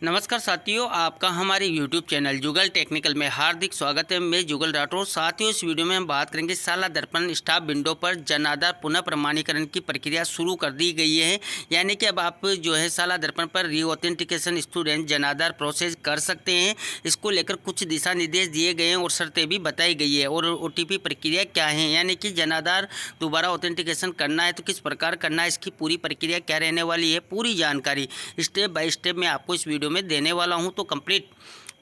नमस्कार साथियों, आपका हमारे YouTube चैनल जुगल टेक्निकल में हार्दिक स्वागत है। मैं जुगल राठौर। साथियों, इस वीडियो में हम बात करेंगे साला दर्पण स्टाफ विंडो पर जन आधार पुनः प्रमाणीकरण की प्रक्रिया शुरू कर दी गई है। यानी कि अब आप जो है साला दर्पण पर रीऑथेंटिकेशन स्टूडेंट जन आधार प्रोसेस कर सकते हैं। इसको लेकर कुछ दिशा निर्देश दिए गए हैं और शर्तें भी बताई गई है और OTP प्रक्रिया क्या है, यानी कि जन आधार दोबारा ऑथेंटिकेशन करना है तो किस प्रकार करना है, इसकी पूरी प्रक्रिया क्या रहने वाली है, पूरी जानकारी स्टेप बाय स्टेप मैं आपको इस वीडियो में देने वाला हूं। तो कंप्लीट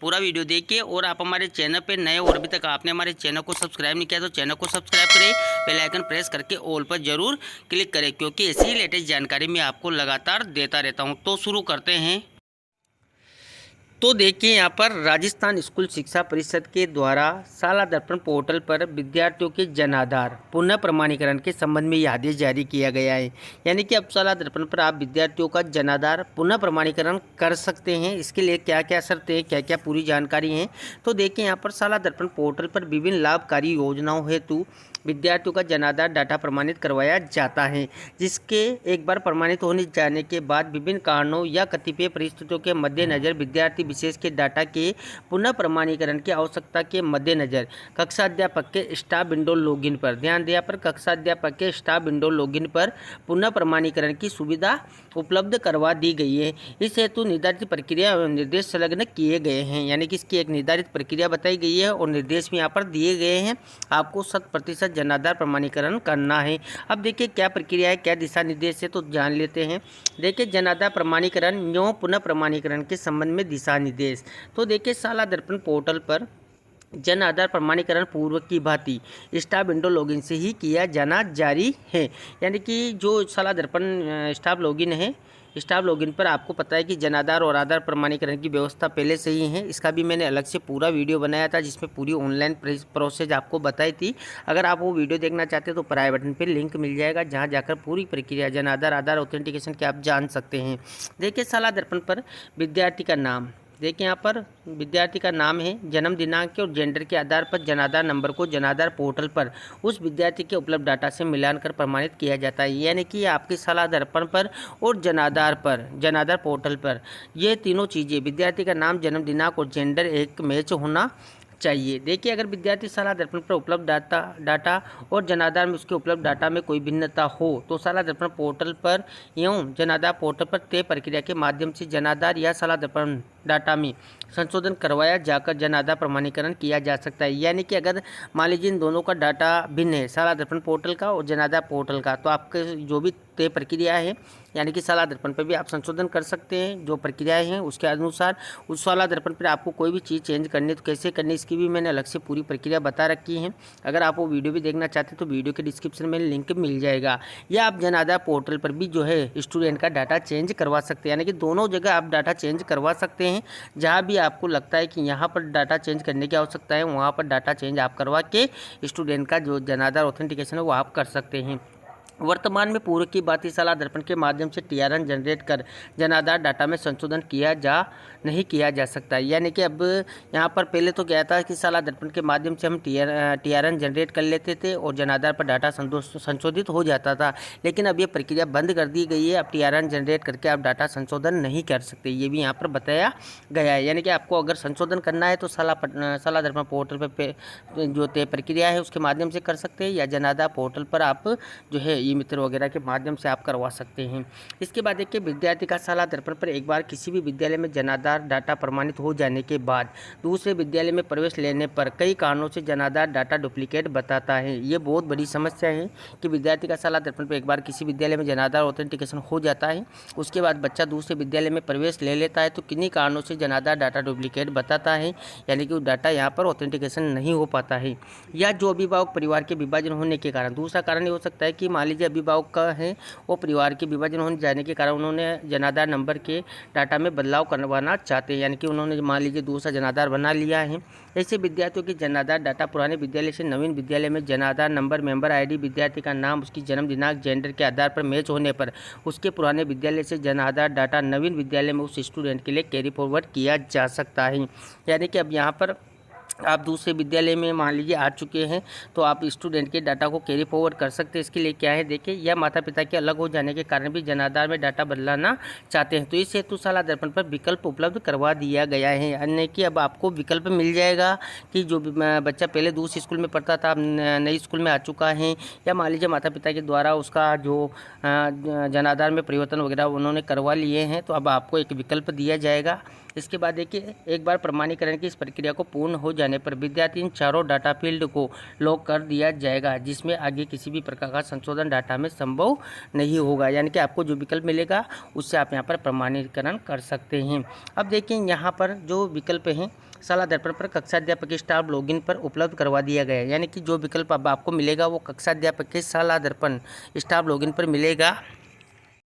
पूरा वीडियो देखिए। और आप हमारे चैनल पे नए और अभी तक आपने हमारे चैनल को सब्सक्राइब नहीं किया तो चैनल को सब्सक्राइब करें, बेल आइकन प्रेस करके ऑल पर जरूर क्लिक करें, क्योंकि ऐसी लेटेस्ट जानकारी मैं आपको लगातार देता रहता हूं। तो शुरू करते हैं। तो देखिए, यहाँ पर राजस्थान स्कूल शिक्षा परिषद के द्वारा साला दर्पण पोर्टल पर विद्यार्थियों के जन आधार पुनः प्रमाणीकरण के संबंध में यह आदेश जारी किया गया है। यानी कि अब साला दर्पण पर आप विद्यार्थियों का जन आधार पुनः प्रमाणीकरण कर सकते हैं। इसके लिए क्या क्या शर्तें हैं, क्या क्या पूरी जानकारी है, तो देखिए यहाँ पर साला दर्पण पोर्टल पर विभिन्न लाभकारी योजनाओं हेतु विद्यार्थियों का जन आधार डाटा प्रमाणित करवाया जाता है, जिसके एक बार प्रमाणित होने जाने के बाद विभिन्न कारणों या कतिपय परिस्थितियों के मद्देनजर विद्यार्थी विशेष के डाटा के पुनः प्रमाणीकरण की आवश्यकता के मद्देनजर कक्षाध्यापक के स्टाफ विंडो लॉगिन पर ध्यान दिया पर कक्षाध्यापक के स्टाफ विंडो लॉगिन पर पुनः प्रमाणीकरण की सुविधा उपलब्ध करवा दी गई है। इस हेतु निर्धारित प्रक्रिया एवं निर्देश संलग्न किए गए हैं। यानी कि इसकी एक निर्धारित प्रक्रिया बताई गई है और निर्देश भी यहाँ पर दिए गए हैं। आपको 100% जन आधार प्रमाणीकरण करना है। अब देखिए क्या प्रक्रिया है, क्या दिशा निर्देश है, तो जान लेते हैं। देखिए, जन आधार प्रमाणीकरण एवं पुनः प्रमाणीकरण के संबंध में दिशा निर्देश। तो देखिए, साला दर्पण पोर्टल पर जन आधार प्रमाणीकरण पूर्व की भांति स्टाफ विंडो लॉगिन से ही किया जाना जारी है। यानी कि जो साला दर्पण स्टाफ लॉगिन है, स्टाफ लॉगिन पर आपको पता है कि जन आधार और आधार प्रमाणीकरण की व्यवस्था पहले से ही है। इसका भी मैंने अलग से पूरा वीडियो बनाया था जिसमें पूरी ऑनलाइन प्रोसेस आपको बताई थी। अगर आप वो वीडियो देखना चाहते हैं तो प्राई बटन पर लिंक मिल जाएगा, जहाँ जाकर पूरी प्रक्रिया जन आधार आधार ऑथेंटिकेशन की आप जान सकते हैं। देखिए, साला दर्पण पर विद्यार्थी का नाम, देखिए यहाँ पर विद्यार्थी का नाम है, जन्म दिनांक और जेंडर के आधार पर जन आधार नंबर को जन आधार पोर्टल पर उस विद्यार्थी के उपलब्ध डाटा से मिलान कर प्रमाणित किया जाता है। यानी कि आपके साला दर्पण पर और जन आधार पर, जन आधार पोर्टल पर ये तीनों चीज़ें, विद्यार्थी का नाम, जन्म दिनांक और जेंडर एक मैच होना चाहिए। देखिए, अगर विद्यार्थी साला दर्पण पर उपलब्ध डाटा और जन आधार में उसके उपलब्ध डाटा में कोई भिन्नता हो तो साला दर्पण पोर्टल पर एवं जन आधार पोर्टल पर तय प्रक्रिया के माध्यम से जन आधार या साला दर्पण डाटा में संशोधन करवाया जाकर जन आधार प्रमाणीकरण किया जा सकता है। यानी कि अगर मान लीजिए इन दोनों का डाटा भिन्न है, साला दर्पण पोर्टल का और जन आधार पोर्टल का, तो आपके जो भी तय प्रक्रिया है, यानी कि साला दर्पण पर भी आप संशोधन कर सकते हैं। जो प्रक्रियाएं हैं उसके अनुसार उस साला दर्पण पर आपको कोई भी चीज़ चेंज करनी तो कैसे करनी, इसकी भी मैंने अलग से पूरी प्रक्रिया बता रखी है। अगर आप वो वीडियो भी देखना चाहते हैं तो वीडियो के डिस्क्रिप्शन में लिंक मिल जाएगा। या आप जन आधार पोर्टल पर भी जो है स्टूडेंट का डाटा चेंज करवा सकते हैं। यानी कि दोनों जगह आप डाटा चेंज करवा सकते हैं। जहाँ भी आपको लगता है कि यहाँ पर डाटा चेंज करने की आवश्यकता है, वहाँ पर डाटा चेंज आप करवा के स्टूडेंट का जो जन आधार ऑथेंटिकेशन है वो आप कर सकते हैं। वर्तमान में पूर्व की बात साला दर्पण के माध्यम से TRN जनरेट कर जन आधार डाटा में संशोधन नहीं किया जा सकता। यानी कि अब यहाँ पर पहले तो क्या था कि साला दर्पण के माध्यम से हम TRN जनरेट कर लेते थे और जन आधार पर डाटा संशोधित हो जाता था, लेकिन अब ये प्रक्रिया बंद कर दी गई है। अब TRN जनरेट करके आप डाटा संशोधन नहीं कर सकते, ये भी यहाँ पर बताया गया है। यानी कि आपको अगर संशोधन करना है तो साला दर्पण पोर्टल पर जो तय प्रक्रिया है उसके माध्यम से कर सकते हैं, या जन आधार पोर्टल पर आप जो है मित्र वगैरह के माध्यम से आप करवा सकते हैं। इसके बाद देखिए, विद्यार्थी का साला दर्पण पर एक बार किसी भी विद्यालय में जन आधार डाटा प्रमाणित हो जाने के बाद दूसरे विद्यालय में प्रवेश लेने पर कई कारणों से जन आधार डाटा डुप्लीकेट बताता है। ये बहुत बड़ी समस्या है कि विद्यार्थी का साला दर्पण पर एक बार किसी विद्यालय में जन आधार ऑथेंटिकेशन हो जाता है, उसके बाद बच्चा दूसरे विद्यालय में प्रवेश ले लेता है तो किन्हीं कारणों से जन आधार डाटा डुप्लीकेट बताता है। यानी कि वो डाटा यहाँ पर ऑथेंटिकेशन नहीं हो पाता है। या जो अभिभावक परिवार के विभाजन होने के कारण, दूसरा कारण ये हो सकता है कि मान लीजिए अभिभावक का है वो परिवार के विभाजन होने जाने के कारण उन्होंने जन आधार नंबर के डाटा में बदलाव करवाना चाहते हैं। यानी कि उन्होंने मान लीजिए दूसरा जन आधार बना लिया है। ऐसे विद्यार्थियों की जन आधार डाटा पुराने विद्यालय से नवीन विद्यालय में Jan Aadhaar number, member ID, विद्यार्थी का नाम, उसकी जन्म दिनांक, जेंडर के आधार पर मैच होने पर उसके पुराने विद्यालय से जन आधार डाटा नवीन विद्यालय में उस स्टूडेंट के लिए कैरी फॉरवर्ड किया जा सकता है। यानी कि अब यहाँ पर आप दूसरे विद्यालय में मान लीजिए आ चुके हैं तो आप स्टूडेंट के डाटा को कैरी फॉरवर्ड कर सकते हैं। इसके लिए क्या है देखिए, या माता पिता के अलग हो जाने के कारण भी जन आधार में डाटा बदलाना चाहते हैं तो इस हेतु शाला दर्पण पर विकल्प उपलब्ध करवा दिया गया है। अन्य कि अब आपको विकल्प मिल जाएगा कि जो बच्चा पहले दूसरे स्कूल में पढ़ता था, अब नई स्कूल में आ चुका है, या मान लीजिए माता पिता के द्वारा उसका जो जन आधार में परिवर्तन वगैरह उन्होंने करवा लिए हैं, तो अब आपको एक विकल्प दिया जाएगा। इसके बाद देखिए, एक बार प्रमाणीकरण की इस प्रक्रिया को पूर्ण हो जाने पर विद्यार्थी इन चारों डाटा फील्ड को लॉक कर दिया जाएगा, जिसमें आगे किसी भी प्रकार का संशोधन डाटा में संभव नहीं होगा। यानी कि आपको जो विकल्प मिलेगा उससे आप यहाँ पर प्रमाणीकरण कर सकते हैं। अब देखिए, यहाँ पर जो विकल्प हैं शाला दर्पण पर कक्षा अध्यापक के स्टाफ लॉगिन पर उपलब्ध करवा दिया गया है। यानी कि जो विकल्प अब आपको मिलेगा वो कक्षा अध्यापक के शाला दर्पण स्टाफ लॉगिन पर मिलेगा।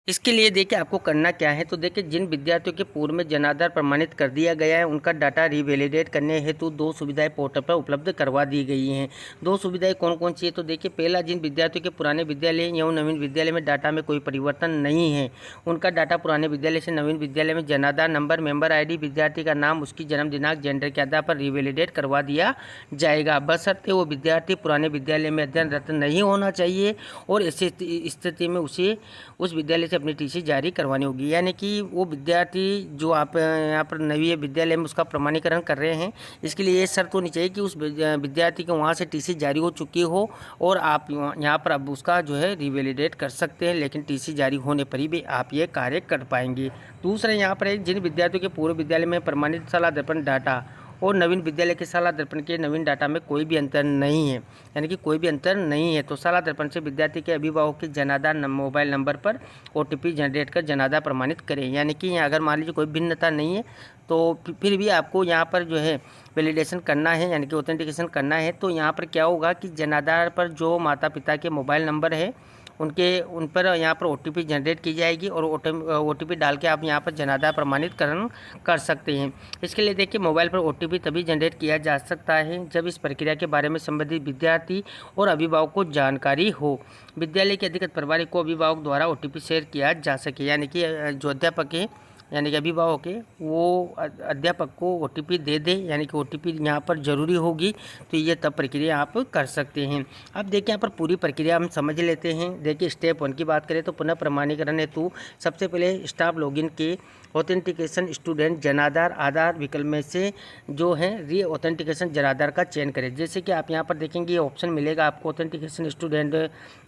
इसके लिए देखिए आपको करना क्या है, तो देखिए जिन विद्यार्थियों के पूर्व में जनाधार प्रमाणित कर दिया गया है उनका डाटा रिवैलिडेट करने हेतु 2 सुविधाएं पोर्टल पर उपलब्ध करवा दी गई हैं। 2 सुविधाएं कौन कौन सी है, तो देखिए पहला, जिन विद्यार्थियों के पुराने विद्यालय या नवीन विद्यालय में डाटा में कोई परिवर्तन नहीं है, उनका डाटा पुराने विद्यालय से नवीन विद्यालय में जनाधार नंबर, मेंबर ID, विद्यार्थी का नाम, उसकी जन्म दिनांक, जेंडर के आधार पर रिवैलिडेट करवा दिया जाएगा, बशर्ते वो विद्यार्थी पुराने विद्यालय में अध्ययनरत नहीं होना चाहिए और ऐसी स्थिति में उसे उस विद्यालय से अपनी TC जारी करवानी होगी। यानी कि वो विद्यार्थी जो आप यहाँ पर नवी विद्यालय में उसका प्रमाणीकरण कर रहे हैं, इसके लिए ये शर्त होनी चाहिए कि उस विद्यार्थी को वहाँ से TC जारी हो चुकी हो और आप यहाँ पर अब उसका जो है रिवैलिडेट कर सकते हैं, लेकिन TC जारी होने पर ही भी आप ये कार्य कर पाएंगे। दूसरा यहाँ पर है, जिन विद्यार्थियों के पूर्व विद्यालय में प्रमाणित शाला दर्पण डाटा और नवीन विद्यालय के शाला दर्पण के नवीन डाटा में कोई भी अंतर नहीं है, यानी कि कोई भी अंतर नहीं है, तो शाला दर्पण से विद्यार्थी के अभिभावक के जनाधार मोबाइल नंबर पर OTP जनरेट कर जनाधार प्रमाणित करें। यानी कि अगर मान लीजिए कोई भिन्नता नहीं है तो फिर भी आपको यहाँ पर जो है वैलिडेशन करना है, यानी कि ऑथेंटिकेशन करना है। तो यहाँ पर क्या होगा कि जनाधार पर जो माता पिता के मोबाइल नंबर है उन पर यहाँ पर OTP जनरेट की जाएगी और OTP डाल के आप यहाँ पर जनाधार प्रमाणितकरण कर सकते हैं। इसके लिए देखिए, मोबाइल पर OTP तभी जनरेट किया जा सकता है जब इस प्रक्रिया के बारे में संबंधित विद्यार्थी और अभिभावक को जानकारी हो। विद्यालय के अधिकृत प्रभारी को अभिभावक द्वारा OTP शेयर किया जा सके, यानी कि जो अध्यापक है यानी कि अभिभावक है वो अध्यापक को OTP दे दे, यानी कि OTP यहाँ पर ज़रूरी होगी, तो ये तब प्रक्रिया आप कर सकते हैं। अब देखिए यहाँ पर पूरी प्रक्रिया हम समझ लेते हैं। देखिए स्टेप 1 की बात करें तो पुनः प्रमाणीकरण हेतु सबसे पहले स्टाफ लॉगिन के ऑथेंटिकेशन स्टूडेंट जनाधार आधार विकल्प में से जो है री ऑथेंटिकेशन जनाधार का चयन करें। जैसे कि आप यहाँ पर देखेंगे ये ऑप्शन मिलेगा आपको ऑथेंटिकेशन स्टूडेंट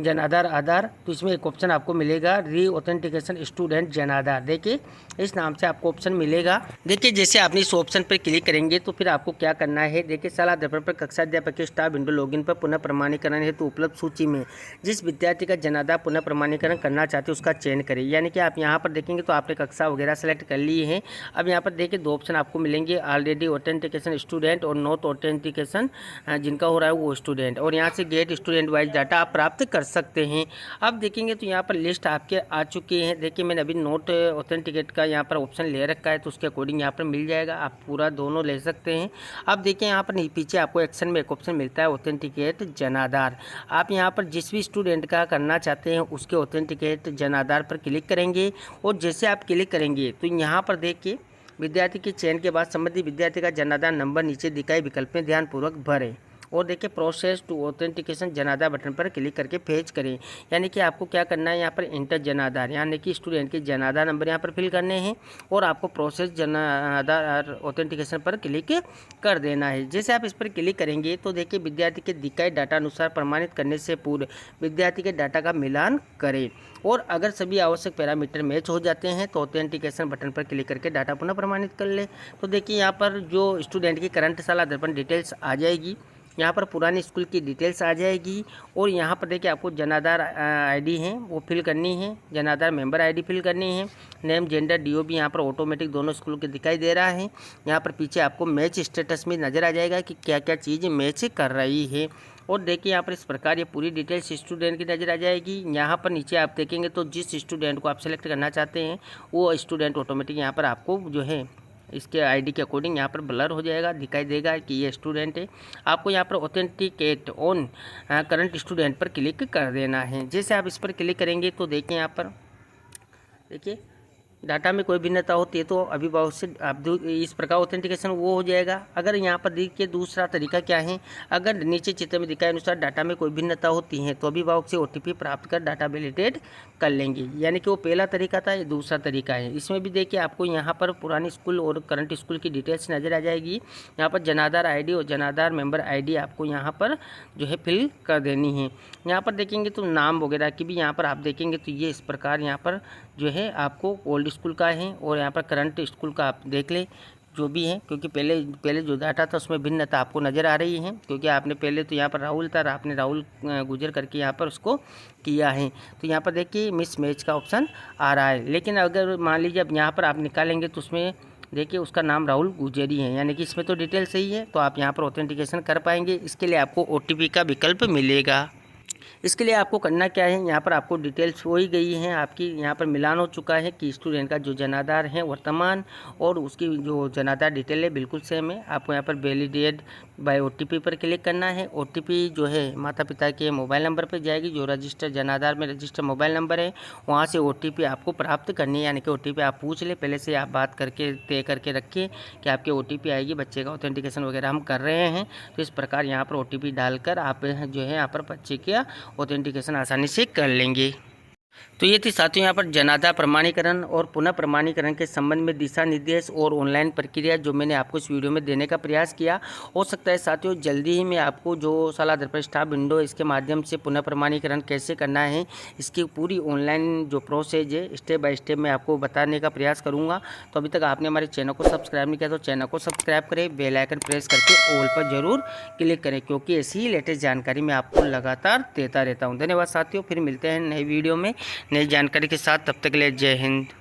जनाधार आधार, तो इसमें एक ऑप्शन आपको मिलेगा री ऑथेंटिकेशन स्टूडेंट जनाधार। देखिए इस नाम से आपको ऑप्शन मिलेगा। देखिए जैसे आपने इस ऑप्शन पर क्लिक करेंगे तो फिर आपको क्या करना है, देखिए शाला दर्पण पर कक्षा अध्यापक के स्टाफ विंडो लॉगिन पर पुनः प्रमाणीकरण हेतु उपलब्ध सूची में जिस विद्यार्थी का जनाधार पुनः प्रमाणीकरण करना चाहते हैं उसका चयन करें। यानी कि आप यहाँ पर देखेंगे तो आपने कक्षा वगैरह सेलेक्ट कर ली है। अब यहाँ पर देखिए 2 ऑप्शन आपको मिलेंगे, ऑलरेडी ऑथेंटिकेशन स्टूडेंट और नॉट ऑथेंटिकेशन जिनका हो रहा है वो स्टूडेंट, और यहाँ से गेट स्टूडेंट वाइज डाटा आप प्राप्त कर सकते हैं। अब देखेंगे तो यहाँ पर लिस्ट आपके आ चुकी है। देखिए मैंने अभी नोट ऑथेंटिकेट का यहाँ पर ऑप्शन ले रखा है तो उसके अकॉर्डिंग यहाँ पर मिल जाएगा, आप पूरा दोनों ले सकते हैं। अब देखिए यहाँ पर पीछे आपको एक्शन में एक ऑप्शन मिलता है ऑथेंटिकेट जनाधार। आप यहाँ पर जिस भी स्टूडेंट का करना चाहते हैं उसके ऑथेंटिकेट जनाधार पर क्लिक करेंगे और जैसे आप क्लिक करेंगे तो यहाँ पर देखिए विद्यार्थी के चयन के बाद संबंधित विद्यार्थी का जनाधार नंबर नीचे दिखाए विकल्प में ध्यानपूर्वक भरें और देखिए प्रोसेस टू ऑथेंटिकेशन जनाधार बटन पर क्लिक करके फेच करें। यानी कि आपको क्या करना है, यहाँ पर इंटर जनाधार यानी कि स्टूडेंट के जनाधार नंबर यहाँ पर फिल करने हैं और आपको प्रोसेस जनाधार ऑथेंटिकेशन पर क्लिक कर देना है। जैसे आप इस पर क्लिक करेंगे तो देखिए विद्यार्थी के दिखाए डाटा अनुसार प्रमाणित करने से पूर्व विद्यार्थी के डाटा का मिलान करें और अगर सभी आवश्यक पैरामीटर मैच हो जाते हैं तो ऑथेंटिकेशन बटन पर क्लिक करके डाटा पुनः प्रमाणित कर ले। तो देखिए यहाँ पर जो स्टूडेंट की करंट शाला दर्पण डिटेल्स आ जाएगी, यहाँ पर पुरानी स्कूल की डिटेल्स आ जाएगी और यहाँ पर देखिए आपको जनाधार ID है वो फिल करनी है, जनाधार मेंबर ID फिल करनी है, नेम जेंडर DOB यहाँ पर ऑटोमेटिक दोनों स्कूल के दिखाई दे रहा है। यहाँ पर पीछे आपको मैच स्टेटस में नज़र आ जाएगा कि क्या क्या चीज़ मैच कर रही है और देखिए यहाँ पर इस प्रकार ये पूरी डिटेल्स स्टूडेंट की नज़र आ जाएगी। यहाँ पर नीचे आप देखेंगे तो जिस स्टूडेंट को आप सेलेक्ट करना चाहते हैं वो स्टूडेंट ऑटोमेटिक यहाँ पर आपको जो है इसके ID के अकॉर्डिंग यहाँ पर ब्लर हो जाएगा, दिखाई देगा कि ये स्टूडेंट है। आपको यहाँ पर ऑथेंटिकेट ऑन करंट स्टूडेंट पर क्लिक कर देना है। जैसे आप इस पर क्लिक करेंगे तो देखिए यहाँ पर देखिए डाटा में कोई भिन्नता होती है तो अभिभावक से आप इस प्रकार ऑथेंटिकेशन वो हो जाएगा। अगर यहाँ पर देखिए दूसरा तरीका क्या है, अगर नीचे चित्र में दिखाए अनुसार डाटा में कोई भिन्नता होती है तो अभिभावक से OTP प्राप्त कर डाटा वैलिडेट कर लेंगे, यानी कि वो पहला तरीका था, ये दूसरा तरीका है। इसमें भी देखिए आपको यहाँ पर पुरानी स्कूल और करंट स्कूल की डिटेल्स नज़र आ जाएगी। यहाँ पर जनाधार ID और जनाधार मेंबर ID आपको यहाँ पर जो है फिल कर देनी है। यहाँ पर देखेंगे तो नाम वगैरह की भी यहाँ पर आप देखेंगे तो ये इस प्रकार यहाँ पर जो है आपको ओल्ड स्कूल का है और यहाँ पर करंट स्कूल का आप देख लें जो भी है, क्योंकि पहले जो डाटा था उसमें भिन्नता आपको नज़र आ रही है, क्योंकि आपने पहले तो यहाँ पर राहुल था, आपने राहुल गुजर करके यहाँ पर उसको किया है। तो यहाँ पर देखिए मिस मैच का ऑप्शन आ रहा है। लेकिन अगर मान लीजिए अब यहाँ पर आप निकालेंगे तो उसमें देखिए उसका नाम राहुल गुजरी है, यानी कि इसमें तो डिटेल सही है, तो आप यहाँ पर ऑथेंटिकेशन कर पाएंगे। इसके लिए आपको OTP का विकल्प मिलेगा। इसके लिए आपको करना क्या है, यहाँ पर आपको डिटेल्स हो ही गई हैं, आपकी यहाँ पर मिलान हो चुका है कि स्टूडेंट का जो जनाधार है वर्तमान और उसकी जो जनाधार डिटेल है बिल्कुल सेम है। आपको यहाँ पर वैलिडेट बाय OTP पर क्लिक करना है। OTP जो है माता पिता के मोबाइल नंबर पर जाएगी, जो रजिस्टर जनाधार में रजिस्टर मोबाइल नंबर है, वहाँ से OTP आपको प्राप्त करनी है, यानी कि OTP आप पूछ ले पहले से, आप बात करके तय करके रखिए कि आपके OTP आएगी, बच्चे का ऑथेंटिकेशन वगैरह हम कर रहे हैं। तो इस प्रकार यहाँ पर OTP डालकर आप जो है यहाँ पर बच्चे का ऑथेंटिकेशन आसानी से कर लेंगे। तो ये थी साथियों यहाँ पर जनाधार प्रमाणीकरण और पुनः प्रमाणीकरण के संबंध में दिशा निर्देश और ऑनलाइन प्रक्रिया जो मैंने आपको इस वीडियो में देने का प्रयास किया। हो सकता है साथियों जल्दी ही मैं आपको जो साला दर्पण स्टाफ विंडो इसके माध्यम से पुनः प्रमाणीकरण कैसे करना है इसकी पूरी ऑनलाइन जो प्रोसेस है स्टेप बाय स्टेप मैं आपको बताने का प्रयास करूँगा। तो अभी तक आपने हमारे चैनल को सब्सक्राइब नहीं किया तो चैनल को सब्सक्राइब करें, बेल आइकन प्रेस करके ऑल पर जरूर क्लिक करें, क्योंकि ऐसी ही लेटेस्ट जानकारी मैं आपको लगातार देता रहता हूँ। धन्यवाद साथियों, फिर मिलते हैं नई वीडियो में नई जानकारी के साथ। तब तक के लिए जय हिंद।